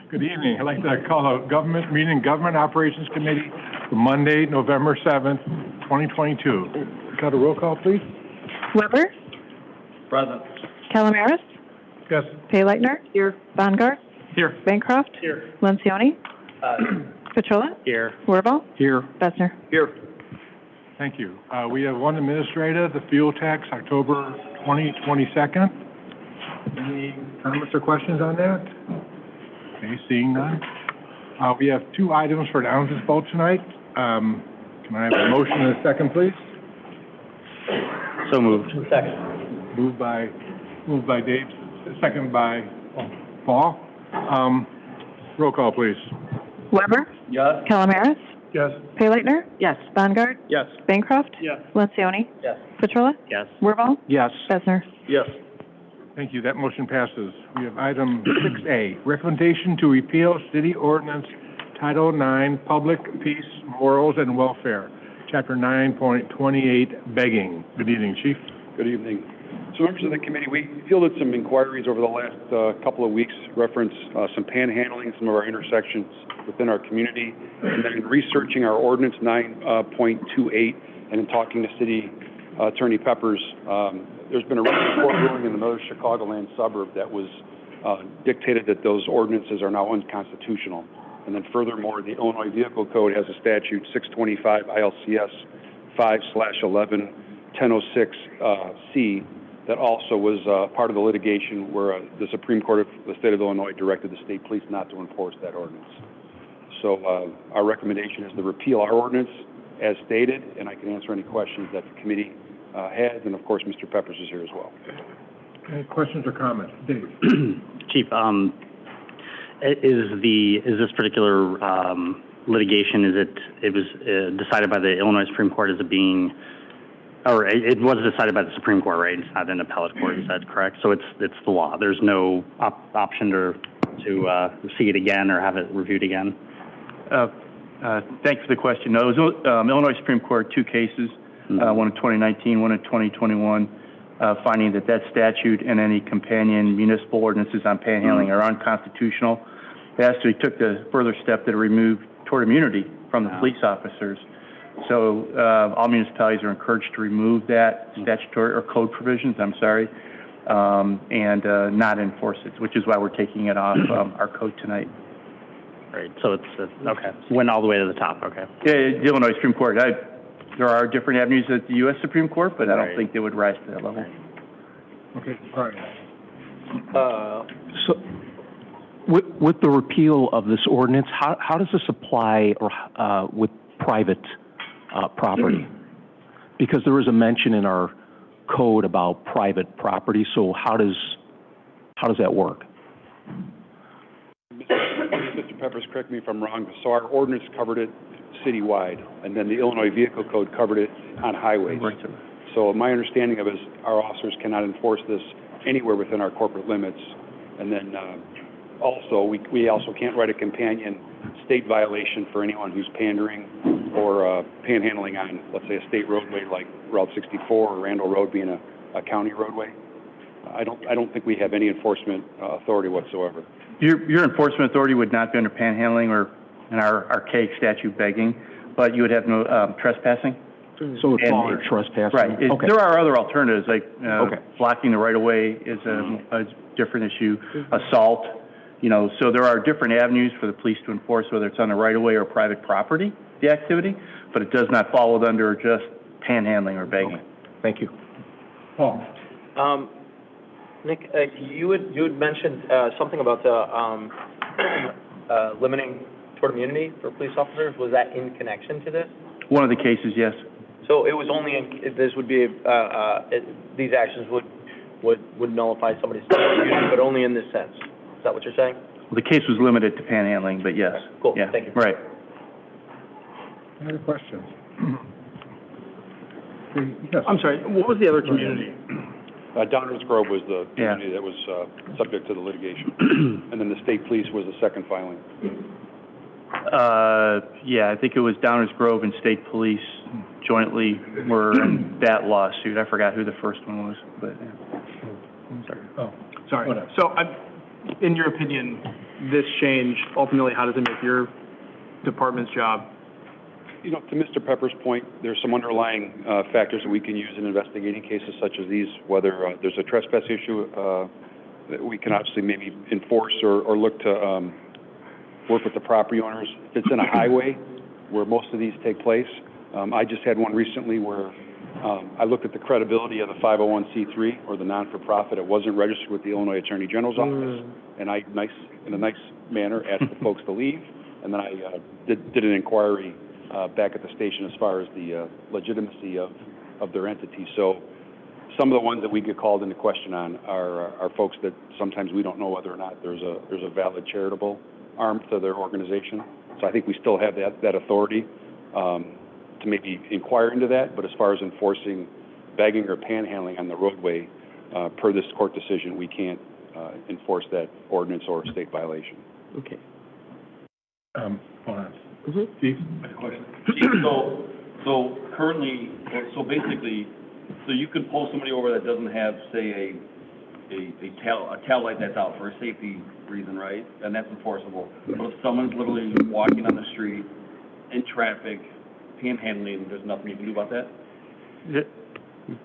Good evening. I'd like to call a Government Operations Committee for Monday, November 7th, 2022. Got a roll call, please? Weber? Present. Calamaris? Yes. Payleitner? Here. Bongard? Here. Bancroft? Here. Lencioni? Petrola? Here. Wirball? Here. Bessner? Here. Thank you. We have one administrator, the fuel tax, October 22nd. Any comments or questions on that? Okay, seeing none. We have two items for announcements vote tonight. Can I have a motion and a second, please? So moved. Second. Moved by Dave, second by Paul. Roll call, please. Weber? Yes. Calamaris? Yes. Payleitner? Yes. Bongard? Yes. Bancroft? Yes. Lencioni? Yes. Petrola? Yes. Wirball? Yes. Bessner? Yes. Thank you. That motion passes. We have item 6A, recommendation to repeal City Ordinance Title IX, Public Peace, Morals, and Welfare, Chapter 9.28, begging. Good evening, Chief. Good evening. So members of the committee, we fielded some inquiries over the last couple of weeks, reference some panhandling, some of our intersections within our community, and then in researching our ordinance 9.28 and in talking to City Attorney Peppers, there's been a recent court ruling in another Chicagoland suburb that was dictated that those ordinances are now unconstitutional. And then furthermore, the Illinois Vehicle Code has a statute 625 ILCS 5/11-1006C that also was part of the litigation where the Supreme Court of the state of Illinois directed the state police not to enforce that ordinance. So our recommendation is to repeal our ordinance as stated, and I can answer any questions that the committee has, and of course Mr. Peppers is here as well. Any questions or comments? Dave? Chief, is this particular litigation, it was decided by the Illinois Supreme Court as it being, or it was decided by the Supreme Court, right? It's not an appellate court, is that correct? So it's the law. There's no option to see it again or have it reviewed again? Thanks for the question. No, it was Illinois Supreme Court, two cases, one in 2019, one in 2021, finding that statute and any companion municipal ordinances on panhandling are unconstitutional. They actually took the further step that removed tort immunity from the police officers. So all municipalities are encouraged to remove that statutory or code provisions, and not enforce it, which is why we're taking it off our code tonight. Right, so it's okay. Went all the way to the top, okay. Yeah, the Illinois Supreme Court. There are different avenues at the U.S. Supreme Court, but I don't think they would rise to that level. Okay, all right. So, with the repeal of this ordinance, how does this apply with private property? Because there is a mention in our code about private property. So how does that work? Mr. Peppers, correct me if I'm wrong, so our ordinance covered it citywide, and then the Illinois Vehicle Code covered it on highways. Right. So my understanding of it is our officers cannot enforce this anywhere within our corporate limits. And then also, we also can't write a companion state violation for anyone who's pandering or panhandling on, let's say, a state roadway like Route 64 or Randall Road being a county roadway. I don't think we have any enforcement authority whatsoever. Your enforcement authority would not be under panhandling or in our archaic statute begging, but you would have no trespassing. So it's all trespassing? Right. Okay. There are other alternatives, like blocking the right-of-way is a different issue, assault, so there are different avenues for the police to enforce, whether it's on the right-of-way or private property, the activity, but it does not fall under just panhandling or begging. Okay. Thank you. Paul? Nick, you had mentioned something about the limiting tort immunity for police officers. Was that in connection to this? One of the cases, yes. So it was only this would be these actions would nullify somebody's tort immunity, but only in this sense. Is that what you're saying? Well, the case was limited to panhandling, but yes. Okay, cool. Yeah. Thank you. Right. Any other questions? Yes. I'm sorry, what was the other community? Downers Grove was the community that was subject to the litigation. And then the state police was the second filing. Yeah, I think it was Downers Grove and state police jointly were in that lawsuit. I forgot who the first one was, but yeah. Sorry. Oh, sorry. So in your opinion, this change, ultimately, how does it make your department's job? You know, to Mr. Pepper's point, there's some underlying factors that we can use in investigating cases such as these, whether there's a trespass issue that we can obviously maybe enforce or look to work with the property owners. If it's in a highway where most of these take place, I just had one recently where I looked at the credibility of the 501c3 or the non-for-profit. It wasn't registered with the Illinois Attorney General's office, and I, in a nice manner, asked the folks to leave, and then I did an inquiry back at the station as far as the legitimacy of their entity. So some of the ones that we get called into question on are folks that sometimes we don't know whether or not there's a valid charitable arm to their organization. So I think we still have that authority to maybe inquire into that, but as far as enforcing begging or panhandling on the roadway, per this court decision, we can't enforce that ordinance or state violation. Okay. Hold on. Mm-hmm. Steve? Question. So currently, so basically, so you can pull somebody over that doesn't have, say, a tail light that's out for a safety reason, right? And that's enforceable. But if someone's literally walking on the street in traffic, panhandling, there's nothing you can do about that?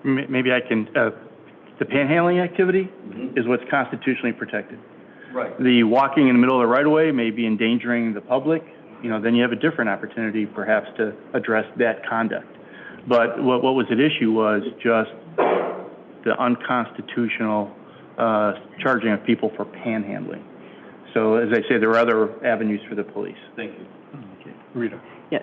Maybe I can, the panhandling activity is what's constitutionally protected. Right. The walking in the middle of the right-of-way may be endangering the public, you know, then you have a different opportunity perhaps to address that conduct. But what was at issue was just the unconstitutional charging of people for panhandling. So as I say, there are other avenues for the police. Thank you. Okay. Rita? Yeah,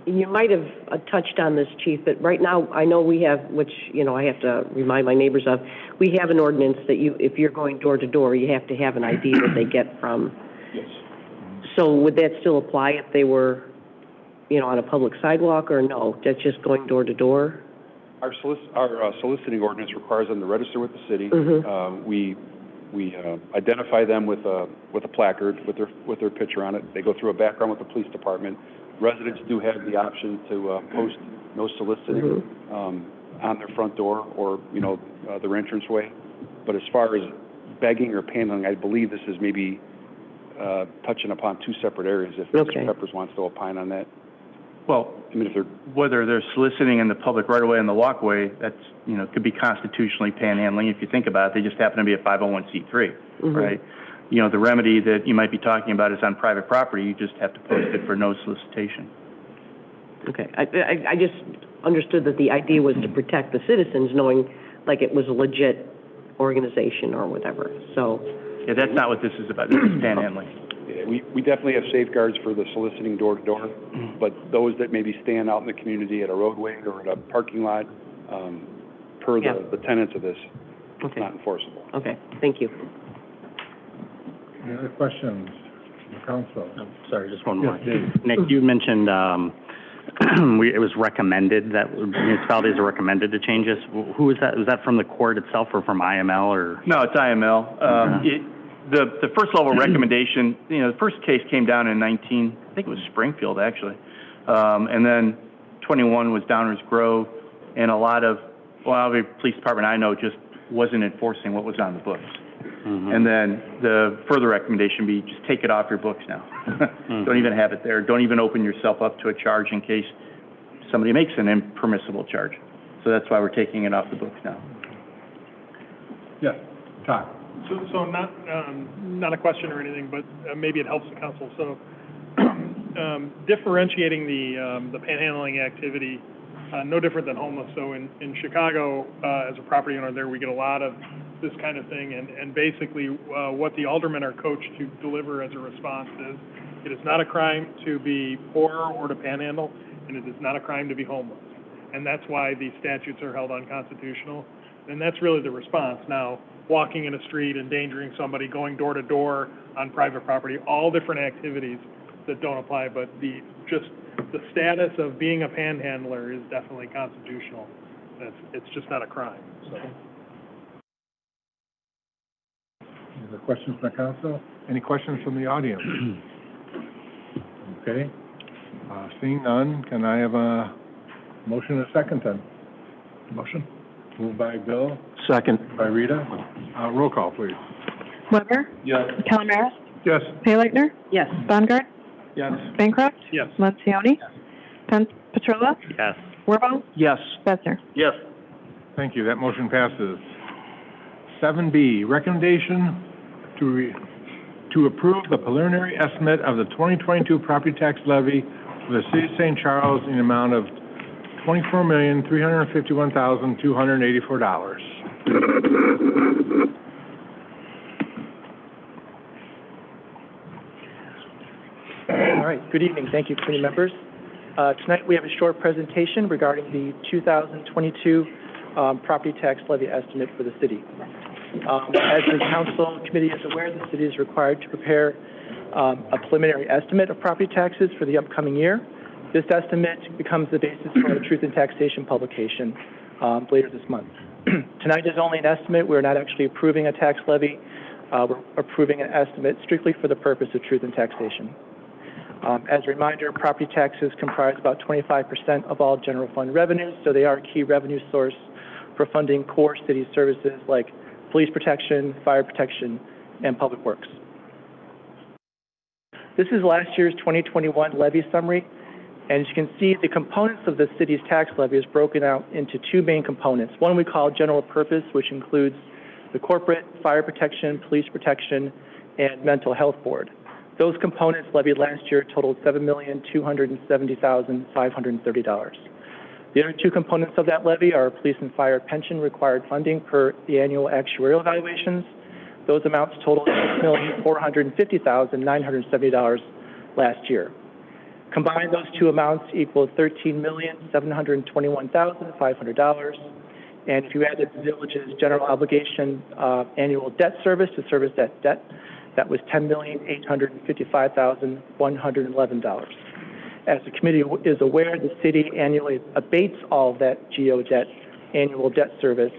you might have touched on this, Chief, but right now, I know we have, which, you know, I have to remind my neighbors of, we have an ordinance that if you're going door to door, you have to have an ID that they get from. Yes. So would that still apply if they were, you know, on a public sidewalk, or no? That's just going door to door? Our soliciting ordinance requires them to register with the city. We identify them with a placard with their picture on it. They go through a background with the police department. Residents do have the option to post no soliciting on their front door or, you know, their entranceway. But as far as begging or panhandling, I believe this is maybe touching upon two separate areas. If Mr. Peppers wants to opine on that. Well, I mean, whether they're soliciting in the public right-of-way and the walkway, that's, you know, could be constitutionally panhandling. If you think about it, they just happen to be a 501c3, right? You know, the remedy that you might be talking about is on private property. You just have to post it for no solicitation. Okay. I just understood that the idea was to protect the citizens, knowing like it was a legit organization or whatever. So. Yeah, that's not what this is about. This is panhandling. Yeah, we definitely have safeguards for the soliciting door to door, but those that maybe stand out in the community at a roadway or at a parking lot, per the tenets of this, it's not enforceable. Okay, thank you. Any other questions from the council? Sorry, just one more. Yes, Dave. Nick, you mentioned it was recommended that municipalities are recommended to change this. Who is that? Was that from the court itself or from IML or? No, it's IML. The first level recommendation, you know, the first case came down in I think it was Springfield actually, and then 21 was Downers Grove, and a lot of, well, the police department I know just wasn't enforcing what was on the books. And then the further recommendation be just take it off your books now. Don't even have it there. Don't even open yourself up to a charge in case somebody makes an impermissible charge. So that's why we're taking it off the books now. Yes, Todd. So not a question or anything, but maybe it helps the council. So differentiating the panhandling activity, no different than homeless. So in Chicago, as a property owner there, we get a lot of this kind of thing. And basically what the aldermen are coached to deliver as a response is, it is not a crime to be poor or to panhandle, and it is not a crime to be homeless. And that's why these statutes are held unconstitutional. And that's really the response. Now, walking in a street, endangering somebody, going door to door on private property, all different activities that don't apply, but the status of being a panhandler is definitely constitutional. It's just not a crime. So. Any other questions from the council? Any questions from the audience? Okay. Seeing none, can I have a motion and a second then? Motion. Moved by Bill. Second. By Rita. Roll call, please. Weber? Yes. Calamaris? Yes. Haylaitner? Yes. Bongard? Yes. Bancroft? Yes. Montioni? Petrola? Yes. Wirbal? Yes. Besser? Yes. Thank you, that motion passes. 7B, recommendation to approve the preliminary estimate of the 2022 property tax levy for the city of St. Charles in the amount of $24,351,284. All right, good evening. Thank you, committee members. Tonight, we have a short presentation regarding the 2022 property tax levy estimate for the city. As the council committee is aware, the city is required to prepare a preliminary estimate of property taxes for the upcoming year. This estimate becomes the basis for a truth in taxation publication later this month. Tonight is only an estimate. We're not actually approving a tax levy. We're approving an estimate strictly for the purpose of truth in taxation. As a reminder, property taxes comprise about 25% of all general fund revenues, so they are a key revenue source for funding core city services like police protection, fire protection, and public works. This is last year's 2021 levy summary, and as you can see, the components of the city's tax levy is broken out into two main components. One we call general purpose, which includes the corporate, fire protection, police protection, and mental health board. Those components levied last year totaled $7,270,530. The other two components of that levy are police and fire pension required funding per the annual actuarial evaluations. Those amounts totaled $6,450,970 last year. Combined, those two amounts equal $13,721,500. And if you added the village's general obligation annual debt service to service that debt, that was $10,855,111. As the committee is aware, the city annually abates all of that GO debt, annual debt service,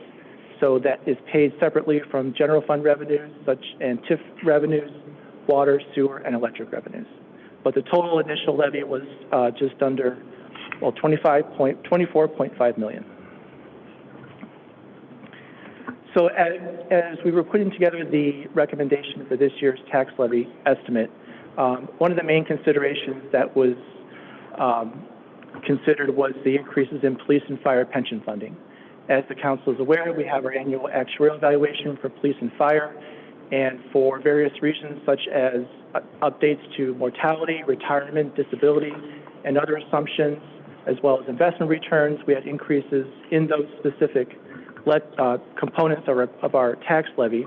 so that is paid separately from general fund revenues, such and TIF revenues, water, sewer, and electric revenues. But the total initial levy was just under, well, $24.5 million. So as we were putting together the recommendation for this year's tax levy estimate, one of the main considerations that was considered was the increases in police and fire pension funding. As the council is aware, we have our annual actuarial evaluation for police and fire, and for various reasons such as updates to mortality, retirement, disability, and other assumptions, as well as investment returns, we had increases in those specific components of our tax levy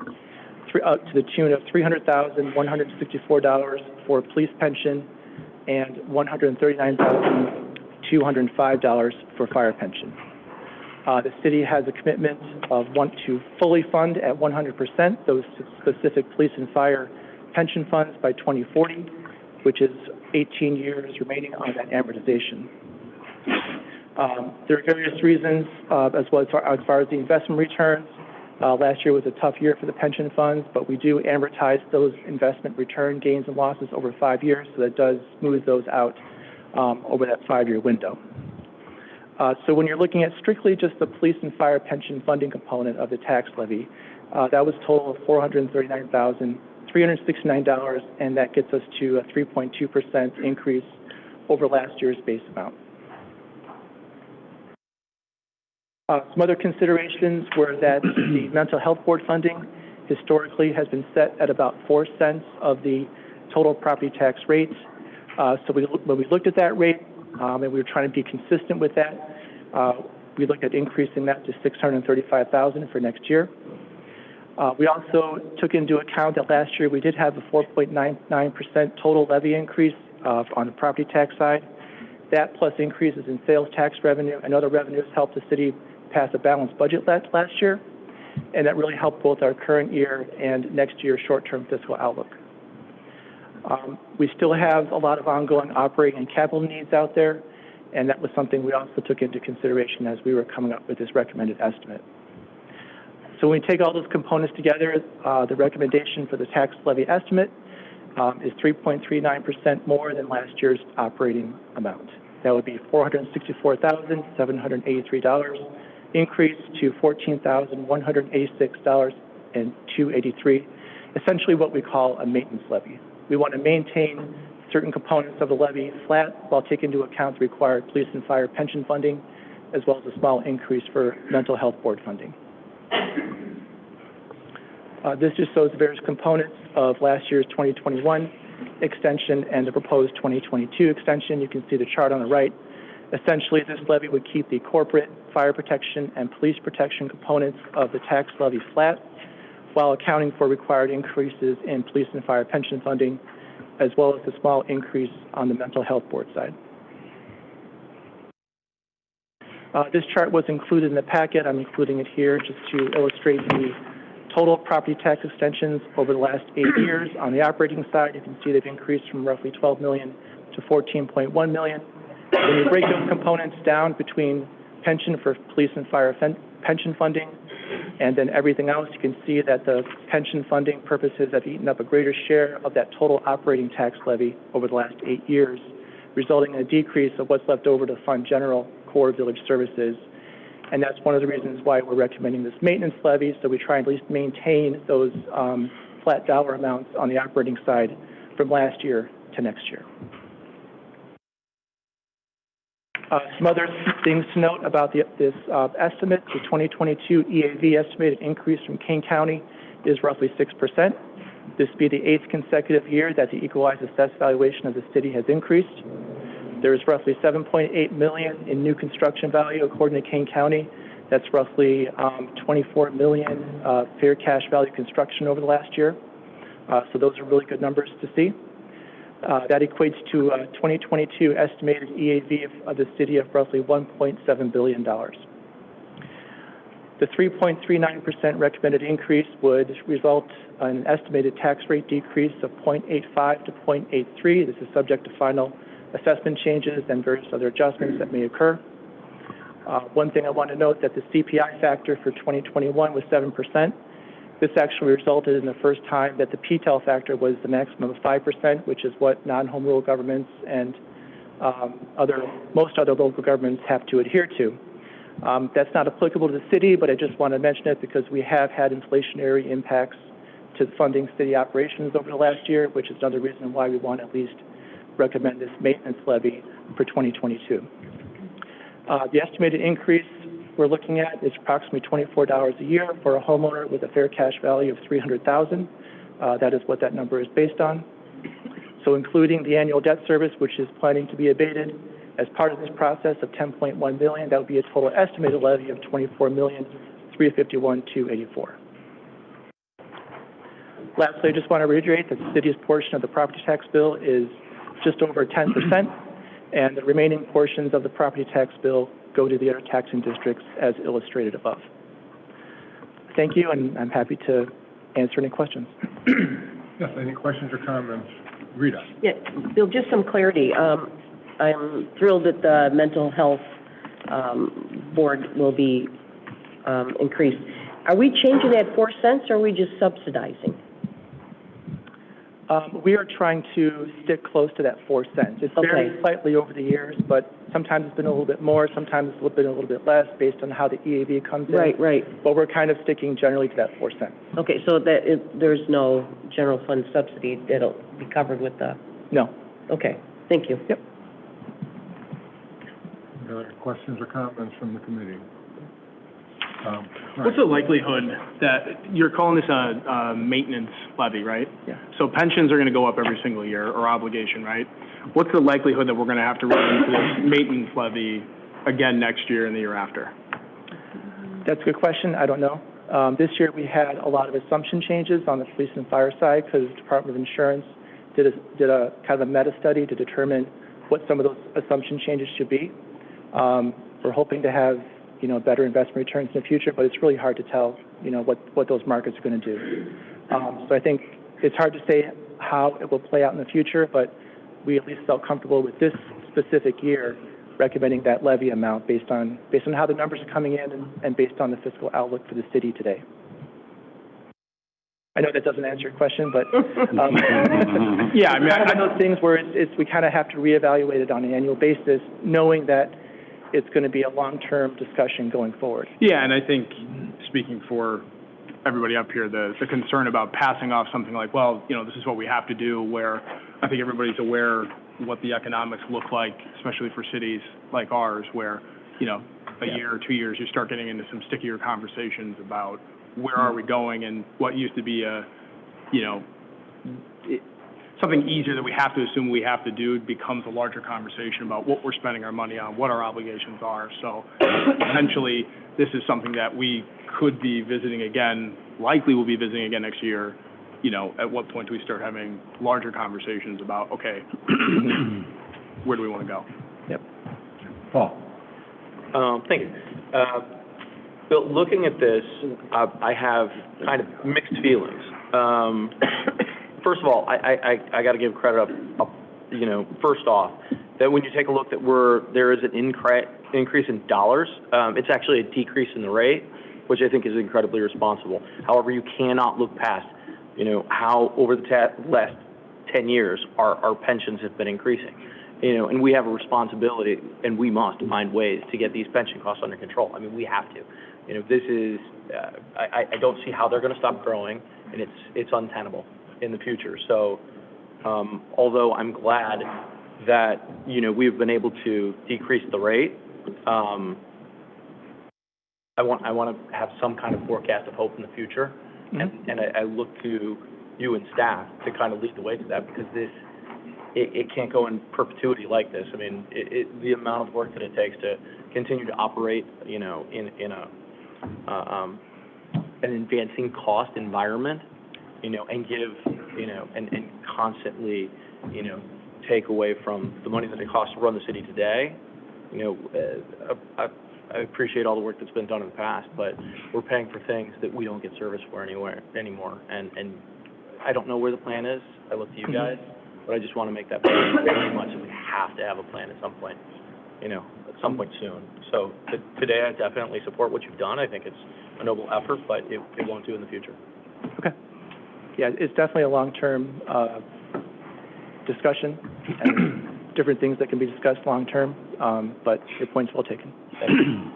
up to the tune of $300,164 for police pension and $139,205 for fire pension. The city has a commitment of to fully fund at 100% those specific police and fire pension funds by 2040, which is 18 years remaining on that amortization. There are various reasons as far as the investment returns. Last year was a tough year for the pension funds, but we do amortize those investment return gains and losses over 5 years, so that does smooth those out over that 5-year window. So when you're looking at strictly just the police and fire pension funding component of the tax levy, that was a total of $439,369, and that gets us to a 3.2% increase over last year's base amount. Some other considerations were that the mental health board funding historically has been set at about 4 cents of the total property tax rate. So when we looked at that rate, and we were trying to be consistent with that, we looked at increasing that to $635,000 for next year. We also took into account that last year we did have a 4.99% total levy increase on the property tax side. That plus increases in sales tax revenue and other revenues helped the city pass a balanced budget last year, and that really helped both our current year and next year's short-term fiscal outlook. We still have a lot of ongoing operating and capital needs out there, and that was something we also took into consideration as we were coming up with this recommended estimate. So when we take all those components together, the recommendation for the tax levy estimate is 3.39% more than last year's operating amount. That would be $464,783, increase to $14,186.283, essentially what we call a maintenance levy. We want to maintain certain components of the levy flat while taking into account the required police and fire pension funding, as well as a small increase for mental health board funding. This just shows the various components of last year's 2021 extension and the proposed 2022 extension. You can see the chart on the right. Essentially, this levy would keep the corporate fire protection and police protection components of the tax levy flat, while accounting for required increases in police and fire pension funding, as well as a small increase on the mental health board side. This chart was included in the packet. I'm including it here just to illustrate the total property tax extensions over the last 8 years. On the operating side, you can see they've increased from roughly $12 million to $14.1 million. When you break those components down between pension for police and fire pension funding and then everything else, you can see that the pension funding purposes have eaten up a greater share of that total operating tax levy over the last 8 years, resulting in a decrease of what's left over to fund general core village services. And that's one of the reasons why we're recommending this maintenance levy, so we try and at least maintain those flat dollar amounts on the operating side from last year to next year. Some other things to note about this estimate. The 2022 EAV estimated increase from Kane County is roughly 6%. This will be the 8th consecutive year that the equalized assessed valuation of the city has increased. There is roughly $7.8 million in new construction value according to Kane County. That's roughly $24 million fair cash value construction over the last year. So those are really good numbers to see. That equates to a 2022 estimated EAV of the city of roughly $1.7 billion. The 3.39% recommended increase would result in an estimated tax rate decrease of 0.85 to 0.83. This is subject to final assessment changes and various other adjustments that may occur. One thing I want to note that the CPI factor for 2021 was 7%. This actually resulted in the first time that the PTEL factor was the maximum of 5%, which is what non-home rule governments and most other local governments have to adhere to. That's not applicable to the city, but I just want to mention it because we have had inflationary impacts to funding city operations over the last year, which is another reason why we want to at least recommend this maintenance levy for 2022. The estimated increase we're looking at is approximately $24 a year for a homeowner with a fair cash value of $300,000. That is what that number is based on. So including the annual debt service, which is planning to be abated as part of this process of $10.1 million, that would be a total estimated levy of $24,351,284. Lastly, I just want to reiterate that the city's portion of the property tax bill is just over 10%, and the remaining portions of the property tax bill go to the other taxing districts as illustrated above. Thank you, and I'm happy to answer any questions. Yes, any questions or comments? Rita. Yeah, Bill, just some clarity. I'm thrilled that the mental health board will be increased. Are we changing that 4 cents, or are we just subsidizing? We are trying to stick close to that 4 cents. It's varied slightly over the years, but sometimes it's been a little bit more, sometimes it's been a little bit less based on how the EAV comes in. Right, right. But we're kind of sticking generally to that 4 cents. Okay, so that there's no general fund subsidy that'll be covered with the... No. Okay, thank you. Yep. Any other questions or comments from the committee? What's the likelihood that you're calling this a maintenance levy, right? Yeah. So pensions are going to go up every single year, or obligation, right? What's the likelihood that we're going to have to run into this maintenance levy again next year and the year after? That's a good question. I don't know. This year we had a lot of assumption changes on the police and fire side because the Department of Insurance did a kind of a meta study to determine what some of those assumption changes should be. We're hoping to have better investment returns in the future, but it's really hard to tell, what those markets are going to do. So I think it's hard to say how it will play out in the future, but we at least felt comfortable with this specific year recommending that levy amount based on how the numbers are coming in and based on the fiscal outlook for the city today. I know that doesn't answer your question, but yeah, I mean, one of those things where we kind of have to reevaluate it on an annual basis, knowing that it's going to be a long-term discussion going forward. Yeah, and I think, speaking for everybody up here, the concern about passing off something like, well, you know, this is what we have to do, where I think everybody's aware what the economics look like, especially for cities like ours, where, you know, a year or 2 years, you start getting into some stickier conversations about where are we going, and what used to be a, you know, something easier that we have to assume we have to do becomes a larger conversation about what we're spending our money on, what our obligations are. So eventually, this is something that we could be visiting again, likely we'll be visiting again next year. You know, at what point do we start having larger conversations about, okay, where do we want to go? Yep. Paul? Thank you. Bill, looking at this, I have kind of mixed feelings. First of all, I got to give credit up, you know, first off, that when you take a look that there is an increase in dollars, it's actually a decrease in the rate, which I think is incredibly responsible. However, you cannot look past, you know, how over the last 10 years our pensions have been increasing. You know, and we have a responsibility, and we must find ways to get these pension costs under control. I mean, we have to. You know, this is, I don't see how they're going to stop growing, and it's untenable in the future. So, although I'm glad that, you know, we've been able to decrease the rate, I want to have some kind of forecast of hope in the future, and I look to you and staff to kind of lead the way to that, because it can't go in perpetuity like this. I mean, the amount of work that it takes to continue to operate, you know, in an advancing cost environment, you know, and give, you know, and constantly, you know, take away from the money that it costs to run the city today. You know, I appreciate all the work that's been done in the past, but we're paying for things that we don't get service for anymore. And I don't know where the plan is. I look to you guys, but I just want to make that point very much that we have to have a plan at some point, you know, at some point soon. So today I definitely support what you've done. I think it's a noble effort, but it won't do in the future. Okay. Yeah, it's definitely a long-term discussion and different things that can be discussed long-term, but your point's well taken. Thank you.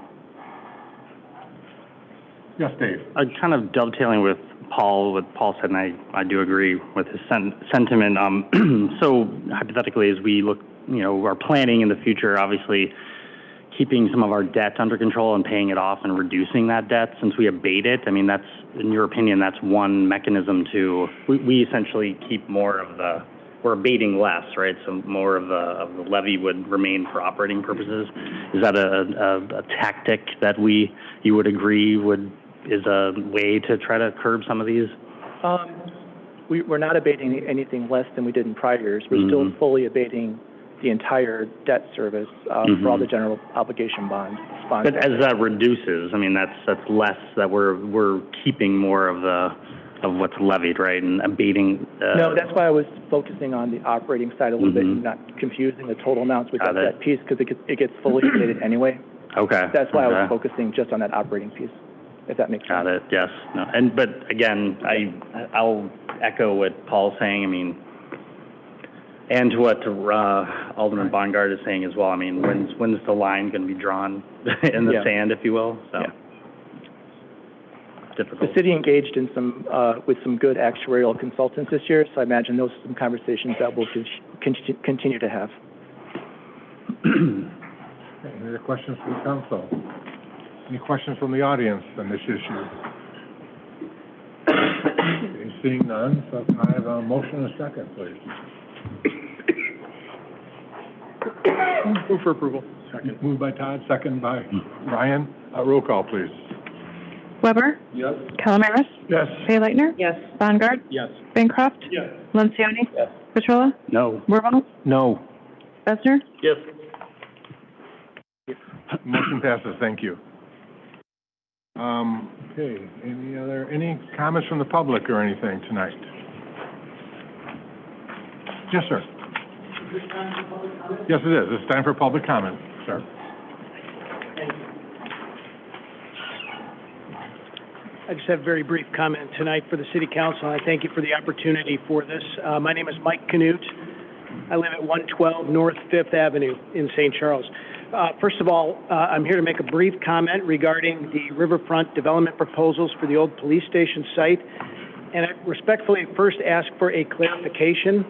Yes, Dave? Kind of dovetailing with what Paul said, and I do agree with his sentiment. So hypothetically, as we look, you know, our planning in the future, obviously keeping some of our debt under control and paying it off and reducing that debt since we abate it. I mean, that's, in your opinion, that's one mechanism to, we essentially keep more of we're abating less, right? So more of the levy would remain for operating purposes. Is that a tactic that you would agree is a way to try to curb some of these? We're not abating anything less than we did in prior years. We're still fully abating the entire debt service for all the general obligation bonds. But as that reduces, I mean, that's less that we're keeping more of what's levied, right, and abating. No, that's why I was focusing on the operating side a little bit and not confusing the total amounts with that piece, because it gets fully abated anyway. Okay. That's why I was focusing just on that operating piece, if that makes sense. Got it. Yes. No. But again, I'll echo what Paul's saying. I mean, and what Alderman Bongard is saying as well. I mean, when's the line going to be drawn in the sand, if you will? So difficult. The city engaged in with some good actuarial consultants this year, so I imagine those are some conversations that we'll continue to have. Okay, any other questions from the council? Any questions from the audience on this issue? Okay, seeing none, so can I have a motion and a second, please? Move for approval. Second. Moved by Todd, second by Ryan. Roll call, please. Weber? Yes. Calamaris? Yes. Fayleitner? Yes. Bongard? Yes. Bancroft? Yes. Lencioni? Yes. Petrola? No. Wirbal? No. Besser? Yes. Motion passes, thank you. Okay, any comments from the public or anything tonight? Yes, sir. Yes, it is. It's time for public comment, sir. I just have a very brief comment tonight for the City Council, and I thank you for the opportunity for this. My name is Mike Canute. I live at 112 North 5th Avenue in St. Charles. First of all, I'm here to make a brief comment regarding the riverfront development proposals for the old police station site. And I respectfully first ask for a clarification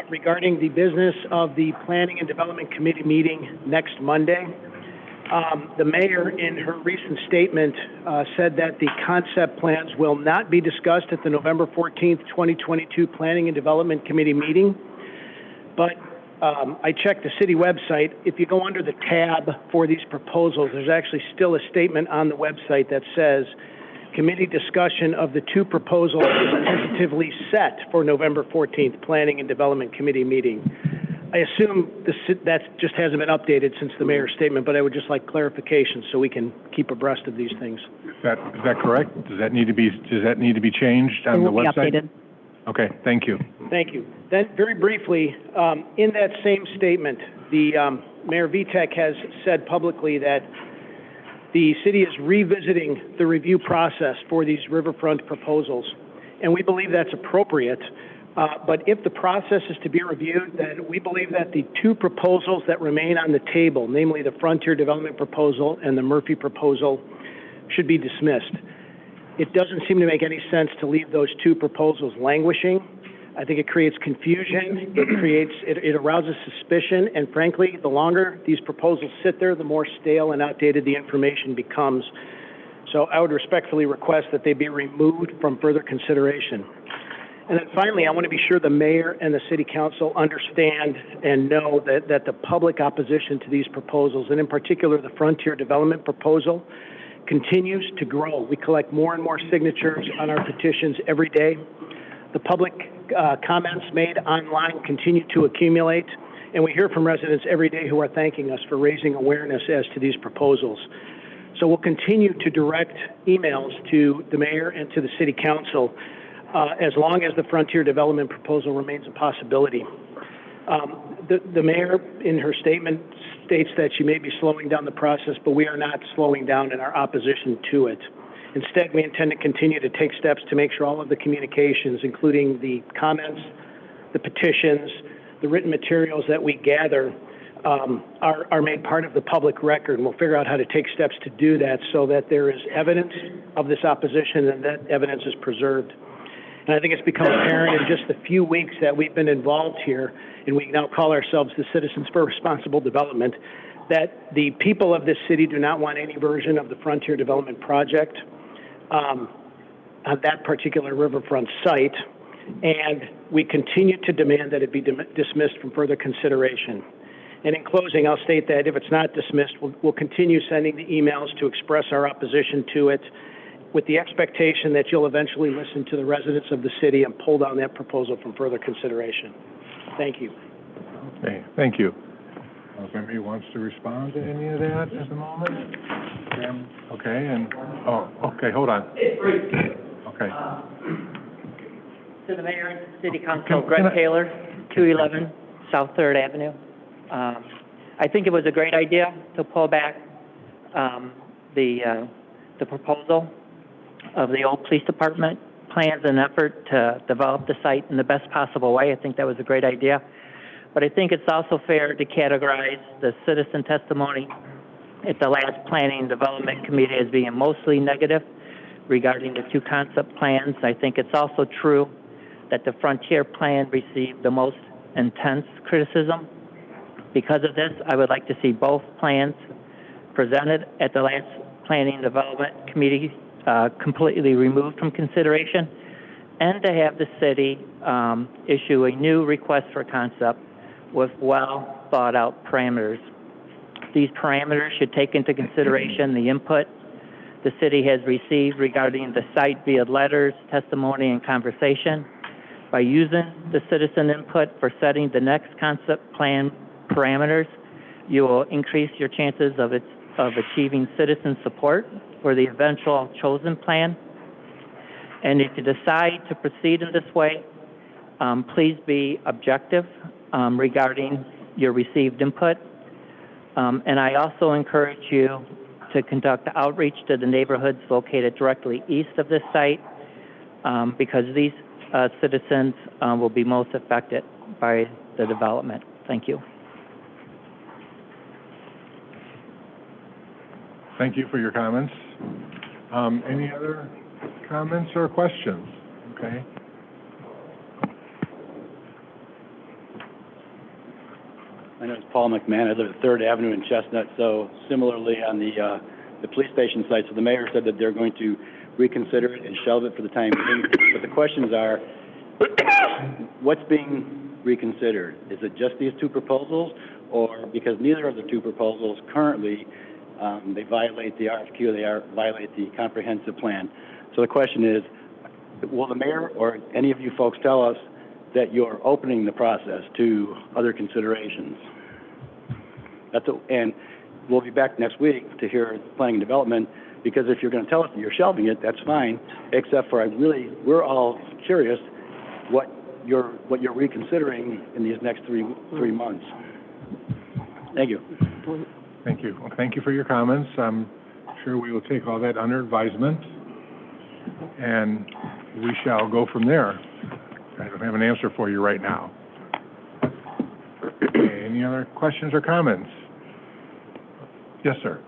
regarding the business of the Planning and Development Committee meeting next Monday. The mayor, in her recent statement, said that the concept plans will not be discussed at the November 14th, 2022 Planning and Development Committee meeting. But I checked the city website. If you go under the tab for these proposals, there's actually still a statement on the website that says, committee discussion of the two proposals is tentatively set for November 14th Planning and Development Committee meeting. I assume that just hasn't been updated since the mayor's statement, but I would just like clarification so we can keep abreast of these things. Is that correct? Does that need to be changed on the website? It will be updated. Okay, thank you. Thank you. Then, very briefly, in that same statement, the Mayor Vitek has said publicly that the city is revisiting the review process for these riverfront proposals, and we believe that's appropriate. But if the process is to be reviewed, then we believe that the two proposals that remain on the table, namely the Frontier Development Proposal and the Murphy Proposal, should be dismissed. It doesn't seem to make any sense to leave those two proposals languishing. I think it creates confusion, it arouses suspicion, and frankly, the longer these proposals sit there, the more stale and outdated the information becomes. So I would respectfully request that they be removed from further consideration. And then finally, I want to be sure the mayor and the city council understand and know that the public opposition to these proposals, and in particular the Frontier Development Proposal, continues to grow. We collect more and more signatures on our petitions every day. The public comments made online continue to accumulate, and we hear from residents every day who are thanking us for raising awareness as to these proposals. So we'll continue to direct emails to the mayor and to the city council as long as the Frontier Development Proposal remains a possibility. The mayor, in her statement, states that she may be slowing down the process, but we are not slowing down in our opposition to it. Instead, we intend to continue to take steps to make sure all of the communications, including the comments, the petitions, the written materials that we gather, are made part of the public record. And we'll figure out how to take steps to do that so that there is evidence of this opposition and that evidence is preserved. And I think it's become apparent in just the few weeks that we've been involved here, and we now call ourselves the Citizens for Responsible Development, that the people of this city do not want any version of the Frontier Development Project on that particular riverfront site, and we continue to demand that it be dismissed from further consideration. And in closing, I'll state that if it's not dismissed, we'll continue sending the emails to express our opposition to it, with the expectation that you'll eventually listen to the residents of the city and pull down that proposal from further consideration. Thank you. Okay, thank you. If anybody wants to respond to any of that at the moment? Okay, okay, hold on. Okay. To the mayor and city council, Greg Taylor, 211 South 3rd Avenue. I think it was a great idea to pull back the proposal of the old police department plans and effort to develop the site in the best possible way. I think that was a great idea. But I think it's also fair to categorize the citizen testimony at the last Planning and Development Committee as being mostly negative regarding the two concept plans. I think it's also true that the Frontier plan received the most intense criticism. Because of this, I would like to see both plans presented at the last Planning and Development Committee completely removed from consideration, and to have the city issue a new request for concept with well thought out parameters. These parameters should take into consideration the input the city has received regarding the site via letters, testimony, and conversation. By using the citizen input for setting the next concept plan parameters, you will increase your chances of achieving citizen support for the eventual chosen plan. And if you decide to proceed in this way, please be objective regarding your received input. And I also encourage you to conduct outreach to the neighborhoods located directly east of this site because these citizens will be most affected by the development. Thank you. Thank you for your comments. Any other comments or questions? Okay. My name is Paul McMahon. I live at 3rd Avenue in Chestnut, so similarly on the police station site. So the mayor said that they're going to reconsider it and shelve it for the time being. But the questions are, what's being reconsidered? Is it just these two proposals? Or because neither of the two proposals currently, they violate the RFQ, violate the comprehensive plan. So the question is, will the mayor or any of you folks tell us that you're opening the process to other considerations? And we'll be back next week to hear planning and development, because if you're going to tell us that you're shelving it, that's fine, except for we're all curious what you're reconsidering in these next three months. Thank you. Thank you. Well, thank you for your comments. I'm sure we will take all that under advisement, and we shall go from there. I don't have an answer for you right now. Okay, any other questions or comments? Yes, sir.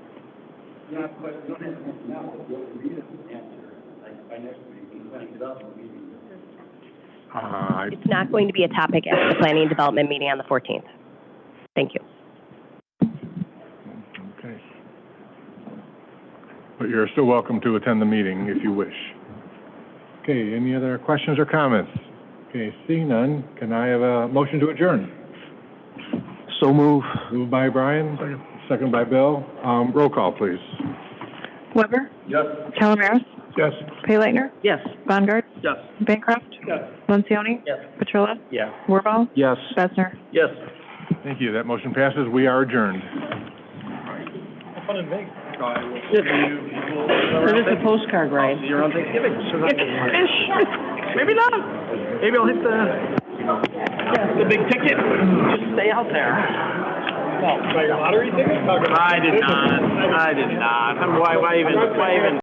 You don't have questions, you don't have to answer now, but you'll read an answer, like by next week, in the planning and development meeting. It's not going to be a topic at the planning and development meeting on the 14th. Thank you. Okay. But you're still welcome to attend the meeting if you wish. Okay, any other questions or comments? Okay, seeing none, can I have a motion to adjourn? So move. Moved by Brian, second by Bill. Roll call, please. Weber? Yes. Calamaris? Yes. Payleitner? Yes. Bongartz? Yes. Bancroft? Yes. Lencioni? Yes. Petrola? Yeah. Wirball? Yes. Besser? Yes. Thank you. That motion passes. We are adjourned. Fun in Vegas. That is a postcard, Ryan. See you around Thanksgiving. Maybe not. Maybe I'll hit the big ticket. Just stay out there. By your lottery ticket? I did not. Why even?